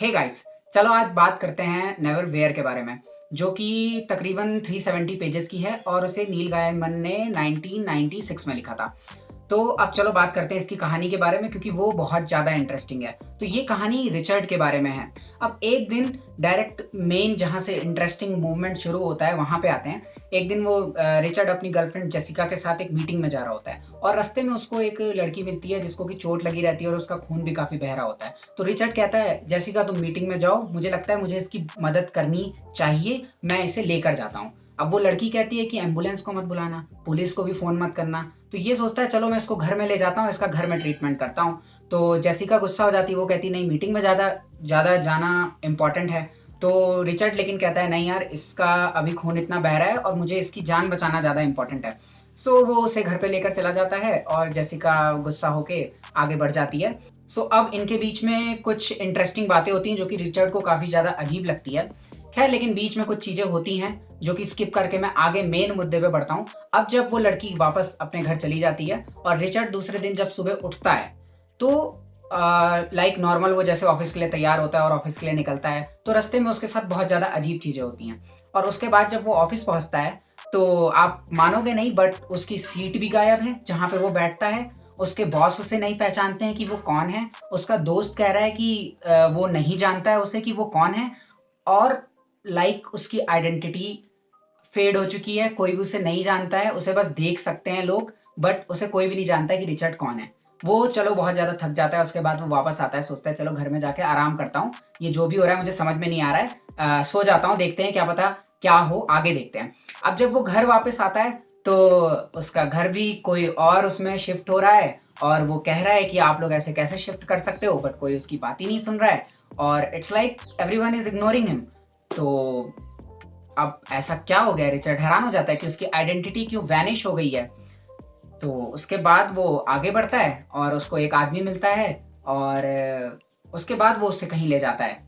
Hey guys, चलो आज बात करते हैं नेवर वेयर के बारे में, जो कि तकरीबन 370 पेजेस की है और उसे नील गैगन ने 1996 में लिखा था। तो अब चलो बात करते हैं इसकी कहानी के बारे में, क्योंकि वो बहुत ज़्यादा इंटरेस्टिंग है। तो ये कहानी रिचर्ड के बारे में है। अब एक दिन डायरेक्ट मेन जहाँ से इंटरेस्टिंग मूवमेंट शुरू होता है वहाँ पे आते हैं। एक दिन वो रिचर्ड अपनी गर्लफ्रेंड जेसिका के साथ एक मीटिंग में जा रहा होता है और रास्ते में उसको एक लड़की मिलती है जिसको कि चोट लगी रहती है और उसका खून भी काफ़ी बह रहा होता है। तो रिचर्ड कहता है, जेसिका तुम मीटिंग में जाओ, मुझे लगता है मुझे इसकी मदद करनी चाहिए, मैं इसे लेकर जाता हूँ। अब वो लड़की कहती है कि एम्बुलेंस को मत बुलाना, पुलिस को भी फ़ोन मत करना। तो ये सोचता है चलो मैं इसको घर में ले जाता हूँ, इसका घर में ट्रीटमेंट करता हूँ। तो जेसिका गुस्सा हो जाती है, वो कहती नहीं, मीटिंग में ज़्यादा ज़्यादा जाना इम्पोर्टेंट है। तो रिचर्ड लेकिन कहता है नहीं यार, इसका अभी खून इतना बह रहा है और मुझे इसकी जान बचाना ज़्यादा इम्पोर्टेंट है। सो वो उसे घर पे लेकर चला जाता है और जेसिका गुस्सा होके आगे बढ़ जाती है। सो अब इनके बीच में कुछ इंटरेस्टिंग बातें होती हैं जो कि रिचर्ड को काफ़ी ज़्यादा अजीब लगती है। खैर, लेकिन बीच में कुछ चीज़ें होती हैं जो कि स्किप करके मैं आगे मेन मुद्दे पे बढ़ता हूँ। अब जब वो लड़की वापस अपने घर चली जाती है और रिचर्ड दूसरे दिन जब सुबह उठता है, तो लाइक नॉर्मल वो जैसे ऑफिस के लिए तैयार होता है और ऑफिस के लिए निकलता है, तो रास्ते में उसके साथ बहुत ज़्यादा अजीब चीज़ें होती हैं। और उसके बाद जब वो ऑफिस पहुंचता है, तो आप मानोगे नहीं, बट उसकी सीट भी गायब है जहाँ पे वो बैठता है। उसके बॉस उसे नहीं पहचानते हैं कि वो कौन है। उसका दोस्त कह रहा है कि वो नहीं जानता है उसे कि वो कौन है। और उसकी आइडेंटिटी फेड हो चुकी है, कोई भी उसे नहीं जानता है, उसे बस देख सकते हैं लोग, बट उसे कोई भी नहीं जानता है कि रिचर्ड कौन है। वो चलो बहुत ज़्यादा थक जाता है, उसके बाद वो वापस आता है, सोचता है चलो घर में जाके आराम करता हूँ, ये जो भी हो रहा है मुझे समझ में नहीं आ रहा है, सो जाता हूँ, देखते हैं क्या पता क्या हो, आगे देखते हैं। अब जब वो घर वापस आता है, तो उसका घर भी कोई और उसमें शिफ्ट हो रहा है और वो कह रहा है कि आप लोग ऐसे कैसे शिफ्ट कर सकते हो, बट कोई उसकी बात ही नहीं सुन रहा है और it's like everyone is ignoring him. तो अब ऐसा क्या हो गया, रिचर्ड हैरान हो जाता है कि उसकी आइडेंटिटी क्यों वैनिश हो गई है। तो उसके बाद वो आगे बढ़ता है और उसको एक आदमी मिलता है और उसके बाद वो उससे कहीं ले जाता है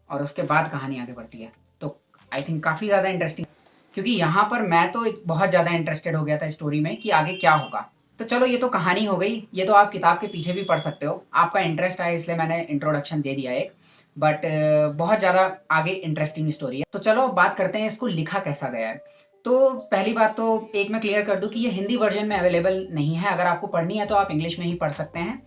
और उसके बाद कहानी आगे बढ़ती है। तो आई थिंक काफ़ी ज़्यादा इंटरेस्टिंग, क्योंकि यहाँ पर मैं तो बहुत ज़्यादा इंटरेस्टेड हो गया था स्टोरी में कि आगे क्या होगा। तो चलो ये तो कहानी हो गई, ये तो आप किताब के पीछे भी पढ़ सकते हो, आपका इंटरेस्ट आया इसलिए मैंने इंट्रोडक्शन दे दिया एक। बट बहुत ज़्यादा आगे इंटरेस्टिंग स्टोरी है। तो चलो अब बात करते हैं इसको लिखा कैसा गया है। तो पहली बात तो एक मैं क्लियर कर दूं कि ये हिंदी वर्जन में अवेलेबल नहीं है, अगर आपको पढ़नी है तो आप इंग्लिश में ही पढ़ सकते हैं।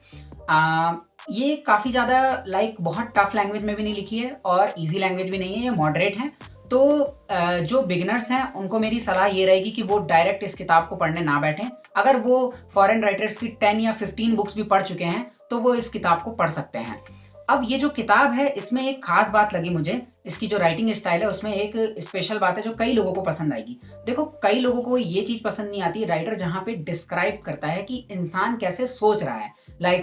आ, ये काफ़ी ज़्यादा बहुत टफ लैंग्वेज में भी नहीं लिखी है और इजी लैंग्वेज भी नहीं है, ये मॉडरेट है। तो जो बिगिनर्स हैं उनको मेरी सलाह ये रहेगी कि वो डायरेक्ट इस किताब को पढ़ने ना बैठें। अगर वो फॉरेन राइटर्स की 10 या 15 बुक्स भी पढ़ चुके हैं तो वो इस किताब को पढ़ सकते हैं। अब ये जो किताब है इसमें एक खास बात लगी मुझे, इसकी जो राइटिंग स्टाइल है उसमें एक स्पेशल बात है जो कई लोगों को पसंद आएगी। देखो, कई लोगों को ये चीज़ पसंद नहीं आती, राइटर जहाँ पे डिस्क्राइब करता है कि इंसान कैसे सोच रहा है।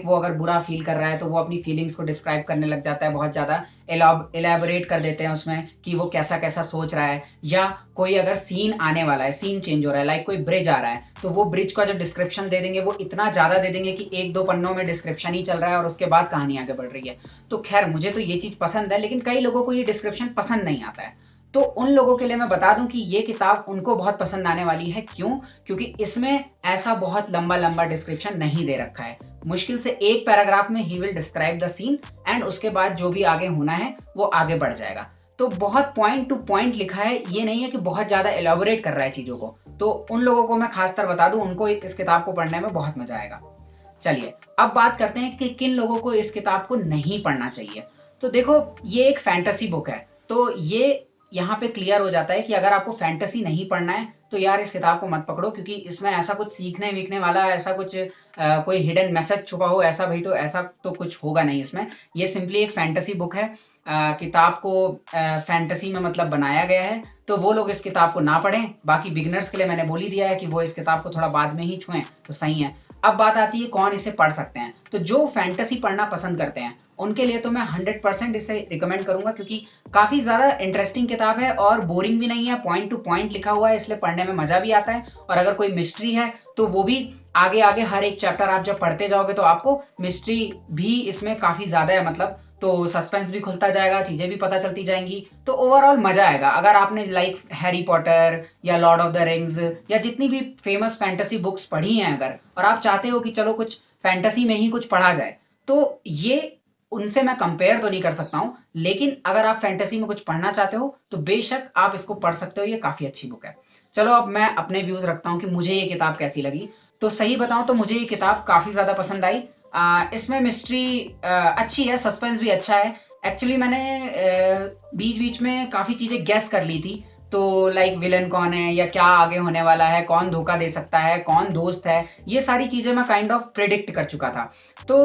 वो अगर बुरा फील कर रहा है तो वो अपनी फीलिंग्स को डिस्क्राइब करने लग जाता है, बहुत ज़्यादा एलैबोरेट कर देते हैं उसमें कि वो कैसा कैसा सोच रहा है। या कोई अगर सीन आने वाला है, सीन चेंज हो रहा है, कोई ब्रिज आ रहा है, तो वो ब्रिज का जो डिस्क्रिप्शन दे देंगे वो इतना ज़्यादा दे देंगे कि एक दो पन्नों में डिस्क्रिप्शन ही चल रहा है और उसके बाद कहानी आगे बढ़ रही है। तो खैर, मुझे तो ये चीज़ पसंद है, लेकिन कई लोगों को ये डिस्क्रिप्शन पसंद नहीं आता है। तो उन लोगों के लिए मैं बता दूं कि ये किताब उनको बहुत पसंद आने वाली है। क्यों? क्योंकि इसमें ऐसा बहुत लंबा लंबा डिस्क्रिप्शन नहीं दे रखा है। मुश्किल से एक पैराग्राफ में ही will describe the scene and उसके बाद जो भी आगे होना है वो आगे बढ़ जाएगा। तो बहुत पॉइंट टू पॉइंट लिखा है, ये नहीं है कि बहुत ज़्यादा एलोबरेट कर रहा है चीज़ों को। तो उन लोगों को मैं खासकर बता दूं, उनको इस किताब को पढ़ने में बहुत मजा आएगा। चलिए अब बात करते हैं कि किन लोगों को इस किताब को नहीं पढ़ना चाहिए। तो देखो, ये एक फैंटेसी बुक है, तो ये यहाँ पे क्लियर हो जाता है कि अगर आपको फैंटेसी नहीं पढ़ना है तो यार इस किताब को मत पकड़ो, क्योंकि इसमें ऐसा कुछ सीखने वीखने वाला, ऐसा कुछ कोई हिडन मैसेज छुपा हो, ऐसा भाई तो ऐसा तो कुछ होगा नहीं इसमें। ये सिंपली एक फैंटेसी बुक है। किताब को फैंटेसी में मतलब बनाया गया है, तो वो लोग इस किताब को ना पढ़ें। बाकी बिगनर्स के लिए मैंने बोल ही दिया है कि वो इस किताब को थोड़ा बाद में ही छुएं तो सही है। अब बात आती है कौन इसे पढ़ सकते हैं। तो जो फैंटेसी पढ़ना पसंद करते हैं उनके लिए तो मैं 100% इसे रिकमेंड करूंगा, क्योंकि काफ़ी ज़्यादा इंटरेस्टिंग किताब है और बोरिंग भी नहीं है, पॉइंट टू पॉइंट लिखा हुआ है, इसलिए पढ़ने में मज़ा भी आता है। और अगर कोई मिस्ट्री है तो वो भी आगे आगे हर एक चैप्टर आप जब पढ़ते जाओगे तो आपको मिस्ट्री भी इसमें काफ़ी ज़्यादा है, मतलब तो सस्पेंस भी खुलता जाएगा, चीज़ें भी पता चलती जाएंगी। तो ओवरऑल मज़ा आएगा। अगर आपने हैरी पॉटर या लॉर्ड ऑफ द रिंग्स या जितनी भी फेमस फैंटेसी बुक्स पढ़ी हैं अगर, और आप चाहते हो कि चलो कुछ फैंटेसी में ही कुछ पढ़ा जाए, तो ये उनसे मैं कंपेयर तो नहीं कर सकता हूँ, लेकिन अगर आप फैंटेसी में कुछ पढ़ना चाहते हो, तो बेशक आप इसको पढ़ सकते हो, ये काफ़ी अच्छी बुक है। चलो अब मैं अपने व्यूज़ रखता हूँ कि मुझे ये किताब कैसी लगी। तो सही बताऊँ तो मुझे ये किताब काफ़ी ज़्यादा पसंद आई। इसमें मिस्ट्री अच्छी है, सस्पेंस भी अच्छा है। एक्चुअली मैंने बीच-बीच में काफ़ी चीज़ें गेस कर ली थी, तो लाइक विलेन कौन है या क्या आगे होने वाला है, कौन धोखा दे सकता है, कौन दोस्त है, ये सारी चीज़ें मैं काइंड ऑफ प्रिडिक्ट कर चुका था। तो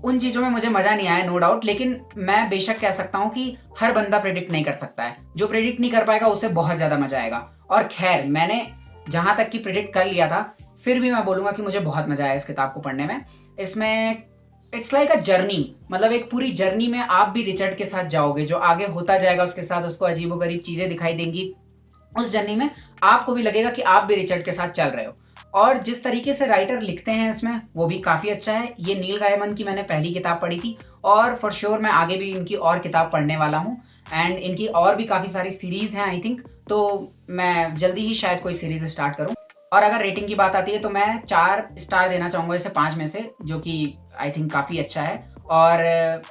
उन चीज़ों में मुझे मज़ा नहीं आया, नो डाउट, लेकिन मैं बेशक कह सकता हूँ कि हर बंदा प्रिडिक्ट नहीं कर सकता है। जो प्रिडिक्ट नहीं कर पाएगा उसे बहुत ज़्यादा मज़ा आएगा। और ख़ैर मैंने जहाँ तक कि प्रिडिक्ट कर लिया था, फिर भी मैं बोलूँगा कि मुझे बहुत मज़ा आया इस किताब को पढ़ने में। इसमें इट्स लाइक अ जर्नी, मतलब एक पूरी जर्नी में आप भी रिचर्ड के साथ जाओगे, जो आगे होता जाएगा उसके साथ उसको अजीबो-गरीब चीज़ें दिखाई देंगी। उस जर्नी में आपको भी लगेगा कि आप भी रिचर्ड के साथ चल रहे हो। और जिस तरीके से राइटर लिखते हैं इसमें, वो भी काफ़ी अच्छा है। ये नील गाइमन की मैंने पहली किताब पढ़ी थी और फॉर श्योर मैं आगे भी इनकी और किताब पढ़ने वाला हूँ। एंड इनकी और भी काफ़ी सारी सीरीज़ हैं आई थिंक, तो मैं जल्दी ही शायद कोई सीरीज़ स्टार्ट करूँ। और अगर रेटिंग की बात आती है तो मैं 4 स्टार देना चाहूँगा इसे 5 में से, जो कि आई थिंक काफ़ी अच्छा है। और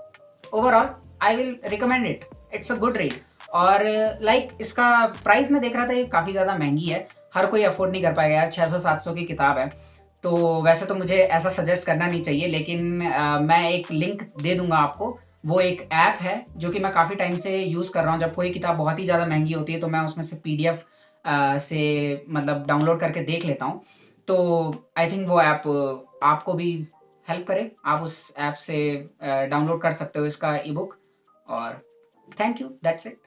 overall I will recommend it, it's a good read. और लाइक इसका प्राइस मैं देख रहा था, ये काफ़ी ज़्यादा महंगी है, हर कोई अफोर्ड नहीं कर पाएगा यार, 600-700 की किताब है। तो वैसे तो मुझे ऐसा सजेस्ट करना नहीं चाहिए, लेकिन मैं एक लिंक दे दूंगा आपको। वो एक ऐप है जो कि मैं काफ़ी टाइम से यूज़ कर रहा हूँ। जब कोई किताब बहुत ही ज़्यादा महंगी होती है तो मैं उसमें से पीडीएफ से मतलब डाउनलोड करके देख लेता हूँ। तो आई थिंक वो ऐप आपको भी हेल्प करे, आप उस ऐप से डाउनलोड कर सकते हो इसका ई बुक। और थैंक यू, दैट्स इट।